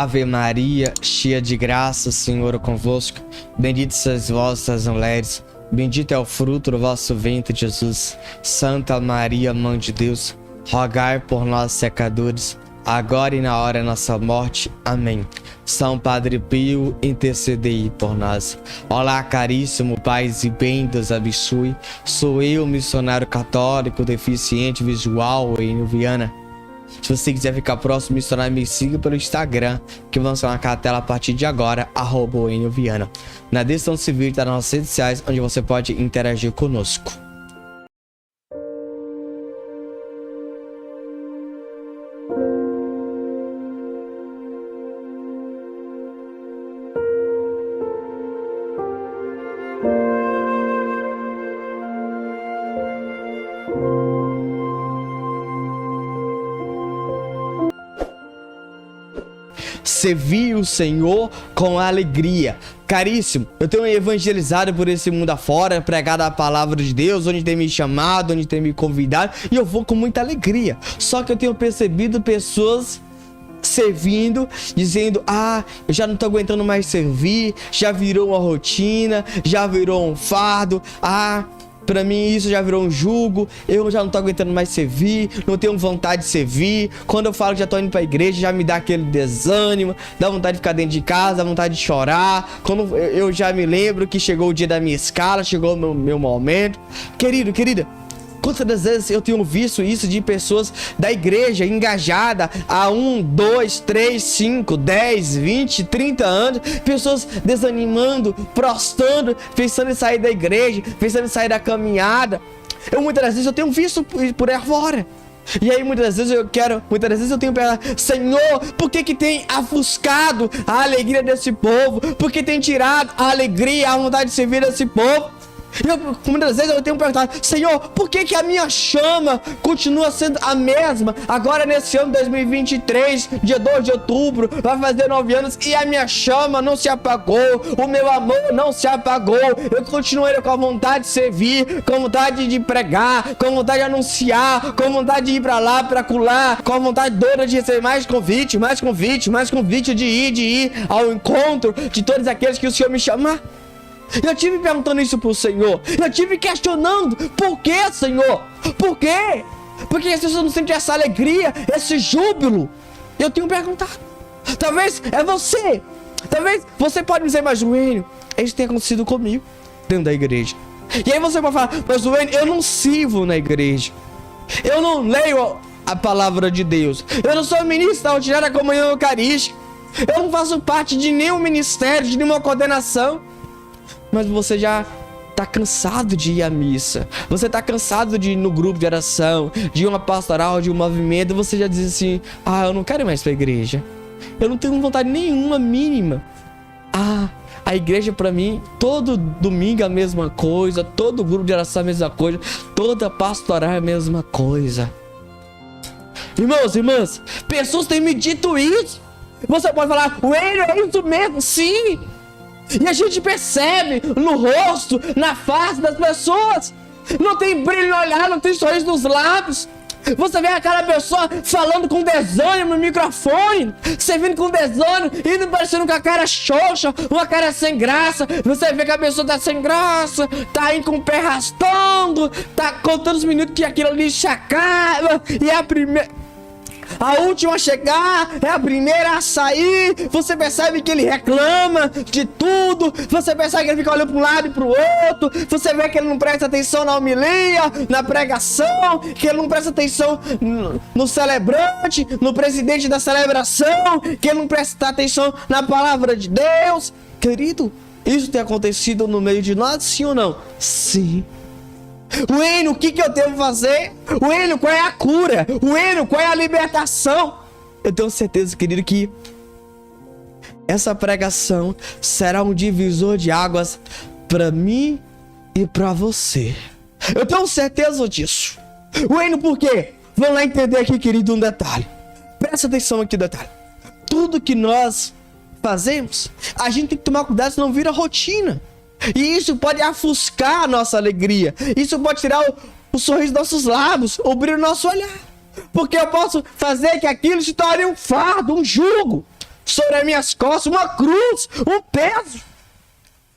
Ave Maria, cheia de graça, o Senhor é convosco. Bendita sois vós das mulheres, bendito é o fruto do vosso ventre, Jesus. Santa Maria, Mãe de Deus, rogai por nós, pecadores, agora e na hora da nossa morte. Amém. São Padre Pio, intercedei por nós. Olá, caríssimo paz e bem, Deus abençoe. Sou eu, missionário católico, deficiente visual em Viana. Se você quiser ficar próximo, missionário, me siga pelo Instagram, que vamos colocar a tela a partir de agora, @Viana. Na descrição desse vídeo tá nas nossas redes sociais, onde você pode interagir conosco. Servir o Senhor com alegria. Caríssimo, eu tenho evangelizado por esse mundo afora, pregado a palavra de Deus, onde tem me chamado, onde tem me convidado, e eu vou com muita alegria. Só que eu tenho percebido pessoas servindo, dizendo: eu já não tô aguentando mais servir, já virou uma rotina, já virou um fardo, pra mim isso já virou um jugo, eu já não tô aguentando mais servir, não tenho vontade de servir. Quando eu falo que já tô indo pra igreja, já me dá aquele desânimo, dá vontade de ficar dentro de casa, dá vontade de chorar. Quando eu já me lembro que chegou o dia da minha escala, chegou o meu momento. Querida, quantas vezes eu tenho visto isso de pessoas da igreja engajada há 1, 2, 3, 5, 10, 20, 30 anos, pessoas desanimando, prostrando, pensando em sair da igreja, pensando em sair da caminhada. Muitas vezes eu tenho visto por aí fora. E aí muitas vezes eu tenho pensado: Senhor, por que tem ofuscado a alegria desse povo? Por que tem tirado a alegria, a vontade de servir desse povo? Muitas vezes eu tenho perguntado: Senhor, por que a minha chama continua sendo a mesma? Agora nesse ano 2023, dia 2 de outubro, vai fazer 9 anos e a minha chama não se apagou, o meu amor não se apagou. Eu continuei com a vontade de servir, com a vontade de pregar, com a vontade de anunciar, com a vontade de ir pra lá, pra colar, com a vontade doida de receber mais convite, de ir ao encontro de todos aqueles que o Senhor me chamar. Eu tive perguntando isso pro Senhor. Eu tive questionando: por que, Senhor? Por quê? Por que as pessoas não sentem essa alegria, esse júbilo? Eu tenho perguntado. Talvez é você. Talvez você pode dizer: mas Wênio, isso tem acontecido comigo dentro da igreja. E aí você pode falar: mas Wênio, eu não sirvo na igreja, eu não leio a palavra de Deus, eu não sou ministro da ordinária da comunhão eucarística, eu não faço parte de nenhum ministério, de nenhuma coordenação. Mas você já tá cansado de ir à missa, você tá cansado de ir no grupo de oração, de uma pastoral, de um movimento. Você já diz assim: eu não quero ir mais pra igreja, eu não tenho vontade nenhuma mínima. A igreja pra mim, todo domingo é a mesma coisa, todo grupo de oração é a mesma coisa, toda pastoral é a mesma coisa. Irmãos, irmãs, pessoas têm me dito isso. Você pode falar: Wênio, é isso mesmo? Sim. E a gente percebe no rosto, na face das pessoas. Não tem brilho no olhar, não tem sorriso nos lábios. Você vê aquela pessoa falando com desânimo no microfone, servindo com desânimo, indo parecendo com a cara xoxa, uma cara sem graça. Você vê que a pessoa tá sem graça, tá indo com o pé arrastando, tá contando os minutos que aquilo ali se acaba. E é a última a chegar, é a primeira a sair. Você percebe que ele reclama de tudo. Você percebe que ele fica olhando para um lado e para o outro. Você vê que ele não presta atenção na homilia, na pregação, que ele não presta atenção no celebrante, no presidente da celebração, que ele não presta atenção na palavra de Deus. Querido, isso tem acontecido no meio de nós, sim ou não? Sim. Wênio, o que eu devo fazer? Wênio, qual é a cura? Wênio, qual é a libertação? Eu tenho certeza, querido, que essa pregação será um divisor de águas para mim e para você. Eu tenho certeza disso. Wênio, por quê? Vamos lá entender aqui, querido, um detalhe. Presta atenção aqui no detalhe. Tudo que nós fazemos, a gente tem que tomar cuidado, senão vira rotina. E isso pode ofuscar a nossa alegria. Isso pode tirar o sorriso dos nossos lábios, o brilho do nosso olhar. Porque eu posso fazer que aquilo se torne um fardo, um jugo. sobre as minhas costas, uma cruz, um peso.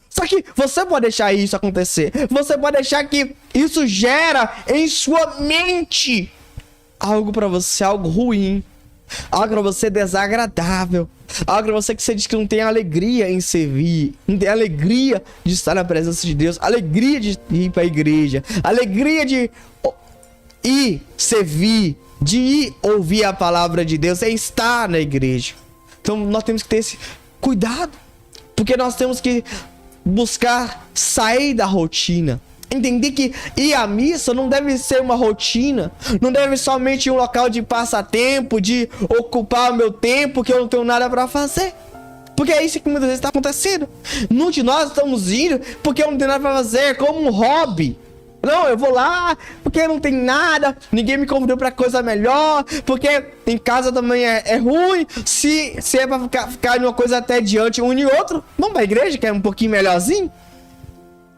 Só que você pode deixar isso acontecer. Você pode deixar que isso gera em sua mente algo pra você, algo ruim. Algo pra você desagradável. Algo pra você que você diz que não tem alegria em servir. Não tem alegria de estar na presença de Deus. Alegria de ir pra igreja. Alegria de ir servir. De ir ouvir a palavra de Deus. É estar na igreja. Então nós temos que ter esse cuidado. Porque nós temos que buscar sair da rotina. Entender que ir à missa não deve ser uma rotina. Não deve somente um local de passatempo, de ocupar o meu tempo que eu não tenho nada para fazer. Porque é isso que muitas vezes está acontecendo. Muitos de nós estamos indo porque eu não tenho nada para fazer, como um hobby. Não, eu vou lá porque não tem nada, ninguém me convidou para coisa melhor, porque em casa também é ruim. Se é para ficar em uma coisa até diante um e outro, vamos para a igreja que é um pouquinho melhorzinho.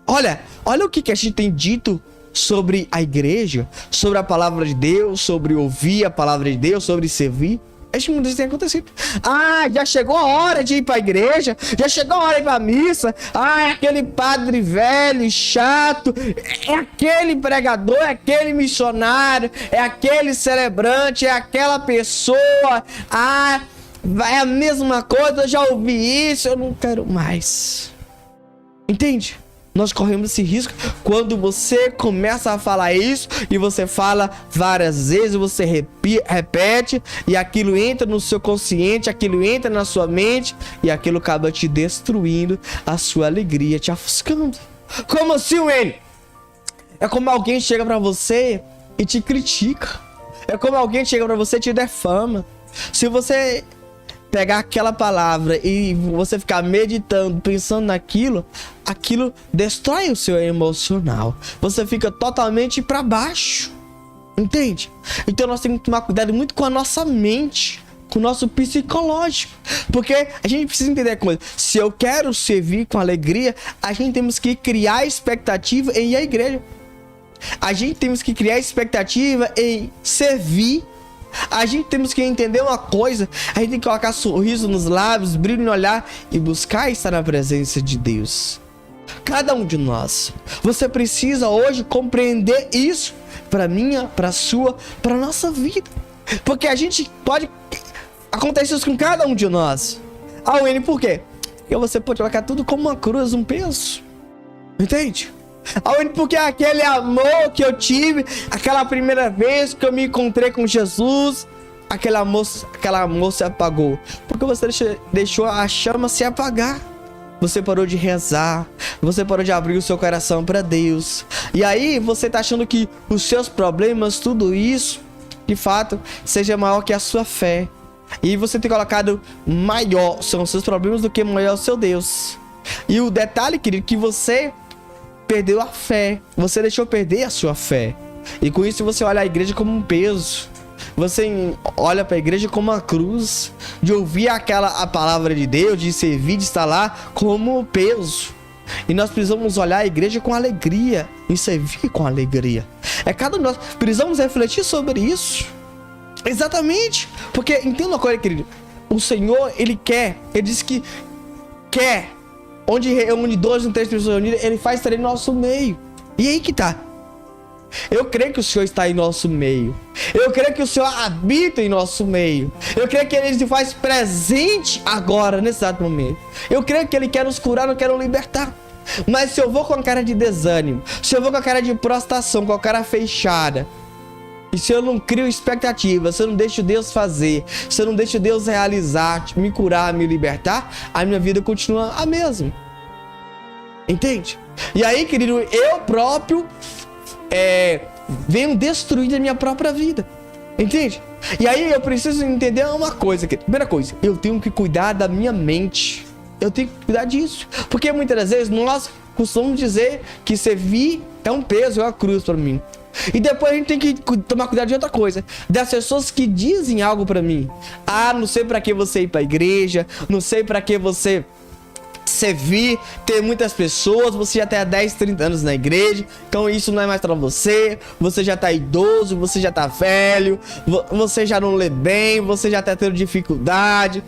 Olha o que a gente tem dito sobre a igreja, sobre a palavra de Deus, sobre ouvir a palavra de Deus, sobre servir. Este mundo tem acontecido. Já chegou a hora de ir para a igreja, já chegou a hora de ir para a missa. É aquele padre velho, chato, é aquele pregador, é aquele missionário, é aquele celebrante, é aquela pessoa. É a mesma coisa, eu já ouvi isso, eu não quero mais. Entende? Nós corremos esse risco quando você começa a falar isso e você fala várias vezes, você repete e aquilo entra no seu consciente, aquilo entra na sua mente e aquilo acaba te destruindo a sua alegria, te ofuscando. Como assim, Wayne? É como alguém chega pra você e te critica. É como alguém chega pra você e te defama. Se você pegar aquela palavra e você ficar meditando, pensando naquilo, aquilo destrói o seu emocional. Você fica totalmente para baixo. Entende? Então nós temos que tomar cuidado muito com a nossa mente, com o nosso psicológico. Porque a gente precisa entender a coisa. Se eu quero servir com alegria, a gente temos que criar expectativa em ir à igreja. A gente temos que criar expectativa em servir. A gente temos que entender uma coisa. A gente tem que colocar sorriso nos lábios, brilho no olhar e buscar estar na presença de Deus. Cada um de nós. Você precisa hoje compreender isso para minha, para sua, para nossa vida. Porque a gente pode acontecer isso com cada um de nós. Wayne, por quê? Porque você pode colocar tudo como uma cruz, um peso. Entende? Porque aquele amor que eu tive, aquela primeira vez que eu me encontrei com Jesus, aquele amor se apagou. Porque você deixou a chama se apagar. Você parou de rezar, você parou de abrir o seu coração para Deus. E aí você tá achando que os seus problemas, tudo isso, de fato, seja maior que a sua fé. E você tem colocado maior são os seus problemas do que maior o seu Deus. E o detalhe, querido, que você perdeu a fé. Você deixou perder a sua fé. E com isso você olha a igreja como um peso. Você olha para a igreja como uma cruz. De ouvir a palavra de Deus, de servir, de estar lá como peso. E nós precisamos olhar a igreja com alegria. E servir com alegria. Nós precisamos refletir sobre isso. Exatamente. Porque entenda uma coisa, querido. O Senhor, Ele disse que quer. Onde dois ou três pessoas reunidas, Ele faz estar em nosso meio. E aí que tá. Eu creio que o Senhor está em nosso meio. Eu creio que o Senhor habita em nosso meio. Eu creio que Ele se faz presente agora, nesse exato momento. Eu creio que Ele quer nos curar, não quer nos libertar. Mas se eu vou com a cara de desânimo, se eu vou com a cara de prostração, com a cara fechada, e se eu não crio expectativa, se eu não deixo Deus fazer, se eu não deixo Deus realizar, me curar, me libertar, a minha vida continua a mesma. Entende? E aí, querido, eu próprio venho destruir a minha própria vida. Entende? E aí eu preciso entender uma coisa, querido. Primeira coisa, eu tenho que cuidar da minha mente. Eu tenho que cuidar disso. Porque muitas das vezes nós costumamos dizer que servir é um peso, é uma cruz para mim. E depois a gente tem que tomar cuidado de outra coisa. Das pessoas que dizem algo pra mim. Não sei pra que você ir pra igreja. Não sei pra que você servir. Ter muitas pessoas. Você já tem há 10, 30 anos na igreja. Então isso não é mais pra você. Você já tá idoso. Você já tá velho. Você já não lê bem. Você já tá tendo dificuldade.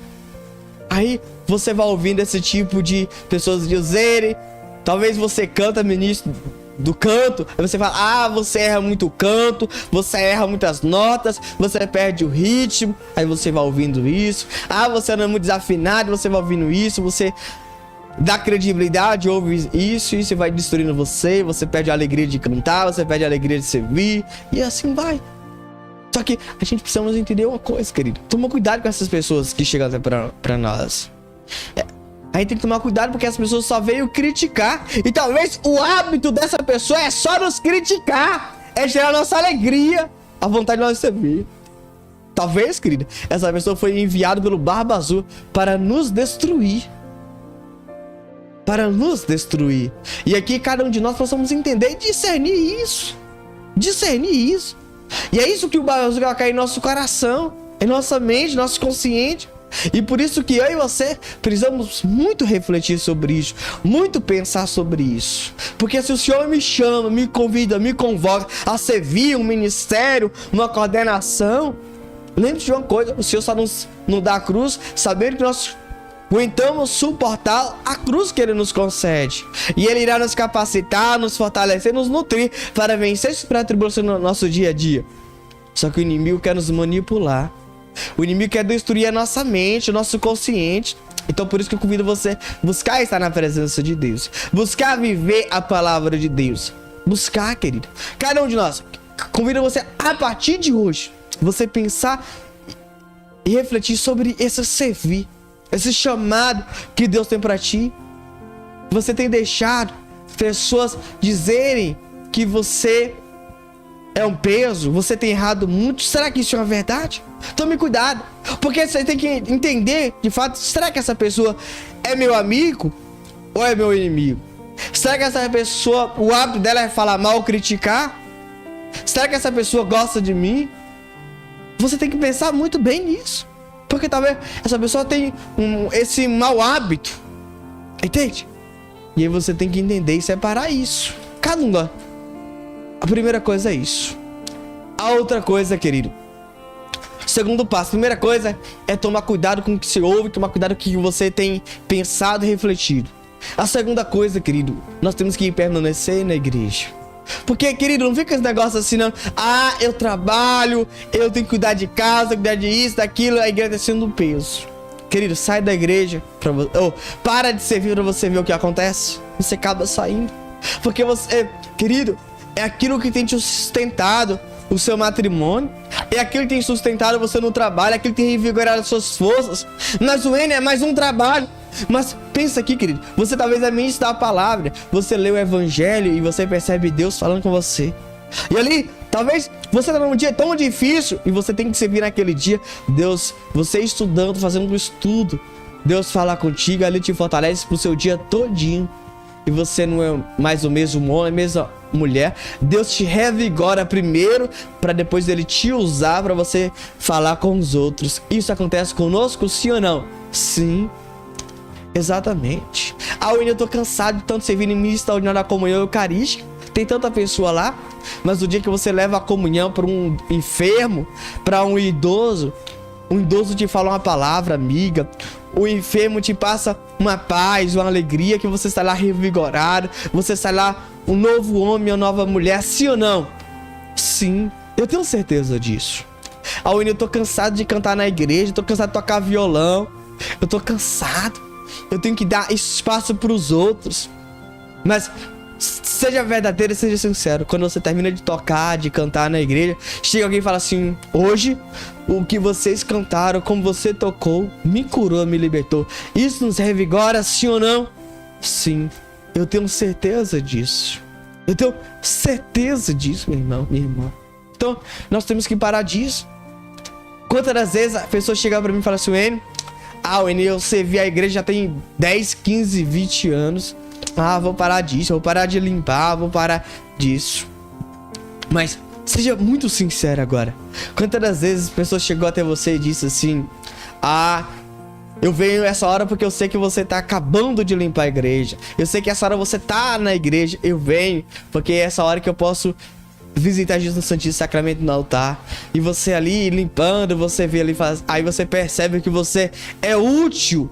Aí você vai ouvindo esse tipo de pessoas dizerem, talvez você canta ministro do canto, aí você fala, você erra muito o canto, você erra muitas notas, você perde o ritmo, aí você vai ouvindo isso, você não é muito desafinado, você vai ouvindo isso, você dá credibilidade, ouve isso, e isso vai destruindo você, você perde a alegria de cantar, você perde a alegria de servir, e assim vai. Só que a gente precisa entender uma coisa, querido, toma cuidado com essas pessoas que chegam até pra nós. A gente tem que tomar cuidado porque as pessoas só veio criticar. E talvez o hábito dessa pessoa é só nos criticar. É gerar nossa alegria, a vontade de nós servir. Talvez, querida, essa pessoa foi enviada pelo Barba Azul para nos destruir. Para nos destruir. E aqui cada um de nós possamos entender e discernir isso. Discernir isso. E é isso que o Barba Azul vai cair em nosso coração, em nossa mente, nosso consciente. E por isso que eu e você precisamos muito refletir sobre isso, muito pensar sobre isso. Porque se o Senhor me chama, me convida, me convoca a servir um ministério, uma coordenação, lembre-se de uma coisa, o Senhor só nos dá a cruz, sabendo que nós aguentamos suportar a cruz que Ele nos concede. E Ele irá nos capacitar, nos fortalecer, nos nutrir para vencer esse pré-tribulação no nosso dia a dia. Só que o inimigo quer nos manipular. O inimigo quer destruir a nossa mente, o nosso consciente. Então por isso que eu convido você a buscar estar na presença de Deus, buscar viver a palavra de Deus, buscar, querido. Cada um de nós, convido você a partir de hoje, você pensar e refletir sobre esse servir, esse chamado que Deus tem para ti. Você tem deixado pessoas dizerem que você é um peso, você tem errado muito. Será que isso é uma verdade? Tome cuidado, porque você tem que entender, de fato, será que essa pessoa é meu amigo ou é meu inimigo? Será que essa pessoa, o hábito dela é falar mal, criticar? Será que essa pessoa gosta de mim? Você tem que pensar muito bem nisso, porque talvez essa pessoa tenha esse mau hábito, entende? E aí você tem que entender e separar isso. Cada um. A primeira coisa é isso. A outra coisa, querido, segundo passo, primeira coisa é tomar cuidado com o que se ouve, tomar cuidado com o que você tem pensado e refletido. A segunda coisa, querido, nós temos que permanecer na igreja. Porque, querido, não fica esse negócio assim, não. Eu trabalho, eu tenho que cuidar de casa, cuidar de isso, daquilo, a igreja tá sendo um peso. Querido, sai da igreja, para de servir pra você ver o que acontece. Você acaba saindo. Porque você, querido, é aquilo que tem te sustentado o seu matrimônio, é aquilo que tem sustentado você no trabalho, é aquilo que tem revigorado as suas forças. Mas o N é mais um trabalho. Mas pensa aqui, querido, você talvez é ministro da palavra, você lê o evangelho e você percebe Deus falando com você. E ali, talvez você tá num dia tão difícil e você tem que servir naquele dia. Deus, você estudando, fazendo um estudo, Deus fala contigo, ali te fortalece pro seu dia todinho. E você não é mais o mesmo homem, a mesma mulher. Deus te revigora primeiro, para depois Ele te usar para você falar com os outros. Isso acontece conosco, sim ou não? Sim, exatamente. Eu tô cansado de tanto servir em missa extraordinária da comunhão eucarística. Tem tanta pessoa lá, mas o dia que você leva a comunhão para um enfermo, para um idoso te fala uma palavra amiga, o enfermo te passa uma paz, uma alegria, que você está lá revigorado, você está lá um novo homem, uma nova mulher, sim ou não? Sim, eu tenho certeza disso. Eu tô cansado de cantar na igreja, eu tô cansado de tocar violão, eu tô cansado, eu tenho que dar espaço para os outros. Mas seja verdadeiro e seja sincero. Quando você termina de tocar, de cantar na igreja, chega alguém e fala assim: hoje o que vocês cantaram, como você tocou, me curou, me libertou. Isso nos revigora, sim ou não? Sim, eu tenho certeza disso. Eu tenho certeza disso, meu irmão, minha irmã. Então, nós temos que parar disso. Quantas das vezes a pessoa chega pra mim e fala assim: Wayne, eu servi a igreja já tem 10, 15, 20 anos. Vou parar disso, vou parar de limpar, vou parar disso. Mas seja muito sincero agora. Quantas das vezes a pessoa chegou até você e disse assim: eu venho essa hora porque eu sei que você tá acabando de limpar a igreja. Eu sei que essa hora você tá na igreja. Eu venho porque é essa hora que eu posso visitar Jesus no Santíssimo Sacramento no altar. E você ali limpando, você vê ali, aí você percebe que você é útil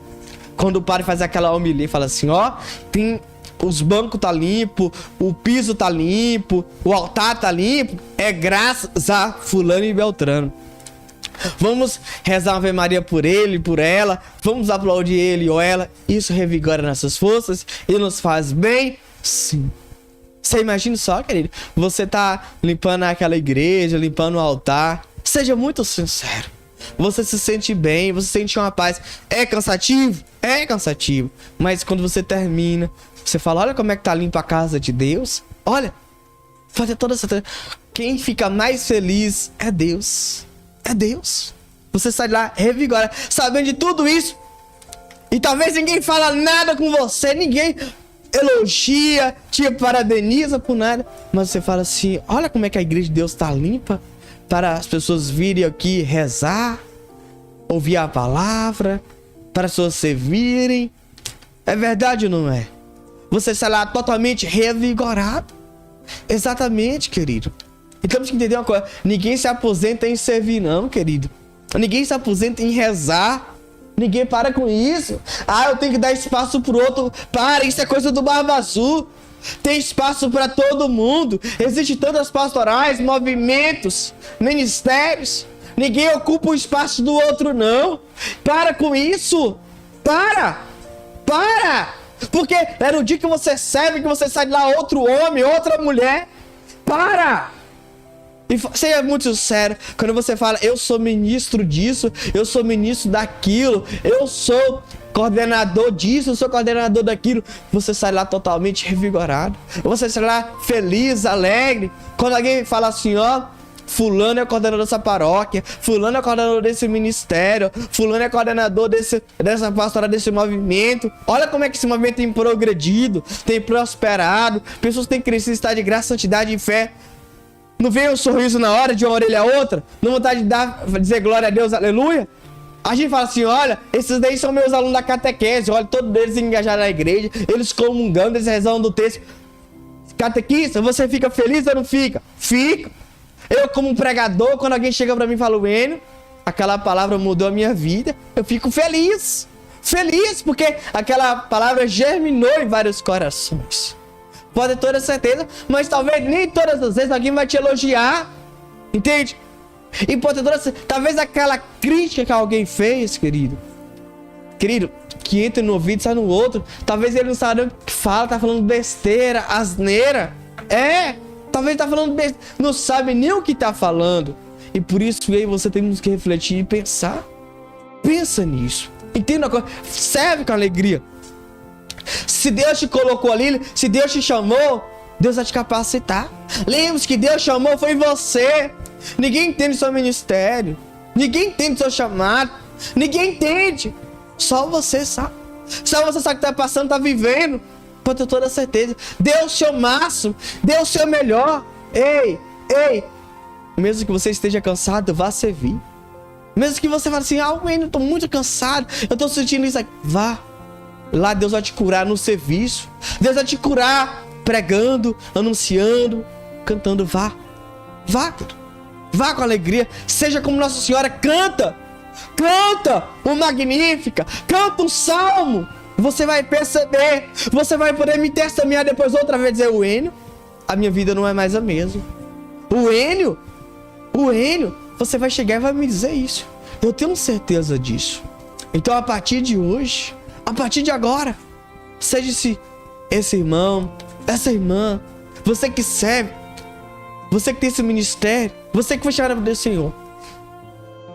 quando o padre faz aquela homilia e fala assim, ó, tem... Os bancos tá limpo, o piso tá limpo, o altar tá limpo, é graças a fulano e beltrano. Vamos rezar uma Ave Maria por ele, por ela, vamos aplaudir ele ou ela. Isso revigora nossas forças e nos faz bem, sim. Você imagina só, querido, você tá limpando aquela igreja, limpando o altar. Seja muito sincero. Você se sente bem, você sente uma paz. É cansativo? É cansativo. Mas quando você termina, você fala, olha como é que tá limpa a casa de Deus. Olha, fazer toda essa... Quem fica mais feliz é Deus. É Deus. Você sai lá, revigora, sabendo de tudo isso. E talvez ninguém fala nada com você, ninguém elogia, te parabeniza por nada. Mas você fala assim, olha como é que a igreja de Deus tá limpa. Para as pessoas virem aqui rezar, ouvir a palavra, para as pessoas servirem. É verdade ou não é? Você sai lá totalmente revigorado. Exatamente, querido. E temos que entender uma coisa. Ninguém se aposenta em servir, não, querido. Ninguém se aposenta em rezar. Ninguém para com isso. Ah, eu tenho que dar espaço pro outro. Para, isso é coisa do Barba Azul. Tem espaço para todo mundo. Existem tantas pastorais, movimentos, ministérios. Ninguém ocupa o espaço do outro, não. Para com isso. Para. Porque é no dia que você serve que você sai de lá outro homem, outra mulher. Para. E seja muito sério. Quando você fala, eu sou ministro disso, eu sou ministro daquilo, eu sou coordenador disso, eu sou coordenador daquilo, você sai lá totalmente revigorado. Você sai lá feliz, alegre. Quando alguém fala assim, ó, fulano é coordenador dessa paróquia, fulano é coordenador desse ministério, fulano é coordenador dessa pastoral, desse movimento. Olha como é que esse movimento tem progredido, tem prosperado, pessoas têm crescido, está de graça, santidade e fé. Não vem um sorriso na hora de uma orelha a outra? Não vontade de dizer glória a Deus, aleluia? A gente fala assim, olha, esses daí são meus alunos da catequese, olha, todos eles engajados na igreja, eles comungando, eles rezando do texto. Catequista, você fica feliz ou não fica? Fica. Eu, como pregador, quando alguém chega pra mim e fala o Enio, aquela palavra mudou a minha vida, eu fico feliz. Feliz, porque aquela palavra germinou em vários corações. Pode ter toda certeza, mas talvez nem todas as vezes alguém vai te elogiar. Entende? E pode ter toda certeza, talvez aquela crítica que alguém fez, querido, que entra no ouvido e sai no outro, talvez ele não sabe o que fala, tá falando besteira, asneira. Talvez tá falando besteira, não sabe nem o que tá falando. E por isso eu e você temos que refletir e pensar. Pensa nisso. Entenda uma coisa, serve com alegria. Se Deus te colocou ali, se Deus te chamou, Deus vai te capacitar. Lembre-se que Deus chamou foi você. Ninguém entende seu ministério. Ninguém entende seu chamado. Ninguém entende. Só você sabe. Só você sabe o que tá passando, tá vivendo. Pode ter toda certeza. Dê o seu máximo. Dê o seu melhor. Ei. Mesmo que você esteja cansado, vá servir. Mesmo que você fale assim, eu tô muito cansado, eu tô sentindo isso aqui. Vá. Lá Deus vai te curar no serviço. Deus vai te curar pregando, anunciando, cantando. Vá, vá com alegria. Seja como Nossa Senhora, canta o Magnífica, canta um salmo. Você vai perceber, você vai poder me testemunhar depois outra vez, dizer, o Enio, a minha vida não é mais a mesma. O Enio, você vai chegar e vai me dizer isso. Eu tenho certeza disso. Então a partir de hoje, a partir de agora, seja esse irmão, essa irmã, você que serve, você que tem esse ministério, você que foi chamado pelo Senhor,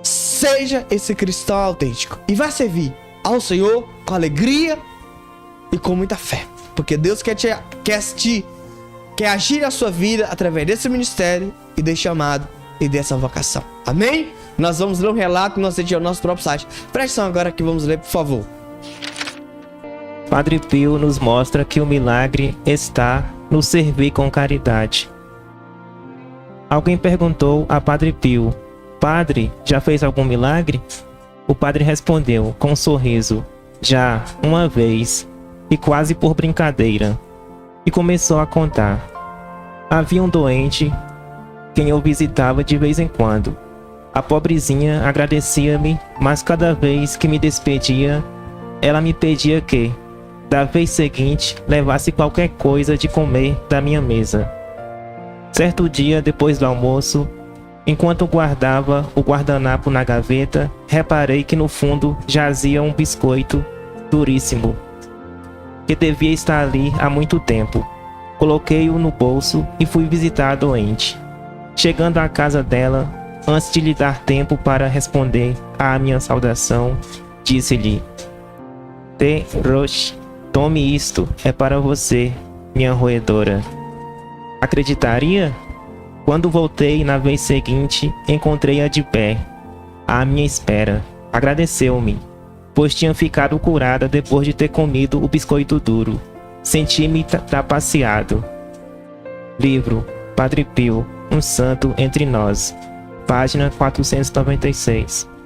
seja esse cristão autêntico e vai servir ao Senhor com alegria e com muita fé, porque Deus quer agir na sua vida através desse ministério e desse chamado e dessa vocação. Amém? Nós vamos ler um relato que nós temos no nosso próprio site. Presta atenção agora que vamos ler, por favor. Padre Pio nos mostra que o milagre está no servir com caridade. Alguém perguntou a Padre Pio: Padre, já fez algum milagre? O padre respondeu com um sorriso: já, uma vez, e quase por brincadeira. E começou a contar. Havia um doente, quem eu visitava de vez em quando. A pobrezinha agradecia-me, mas cada vez que me despedia, Ela me pedia que, da vez seguinte, levasse qualquer coisa de comer da minha mesa. Certo dia, depois do almoço, enquanto guardava o guardanapo na gaveta, reparei que no fundo jazia um biscoito duríssimo, que devia estar ali há muito tempo. Coloquei-o no bolso e fui visitar a doente. Chegando à casa dela, antes de lhe dar tempo para responder à minha saudação, disse-lhe: Te Roche, tome isto, é para você, minha roedora. Acreditaria? Quando voltei na vez seguinte, encontrei-a de pé, à minha espera. Agradeceu-me, pois tinha ficado curada depois de ter comido o biscoito duro. Senti-me trapaceado. Livro Padre Pio, um santo entre nós. Página 496.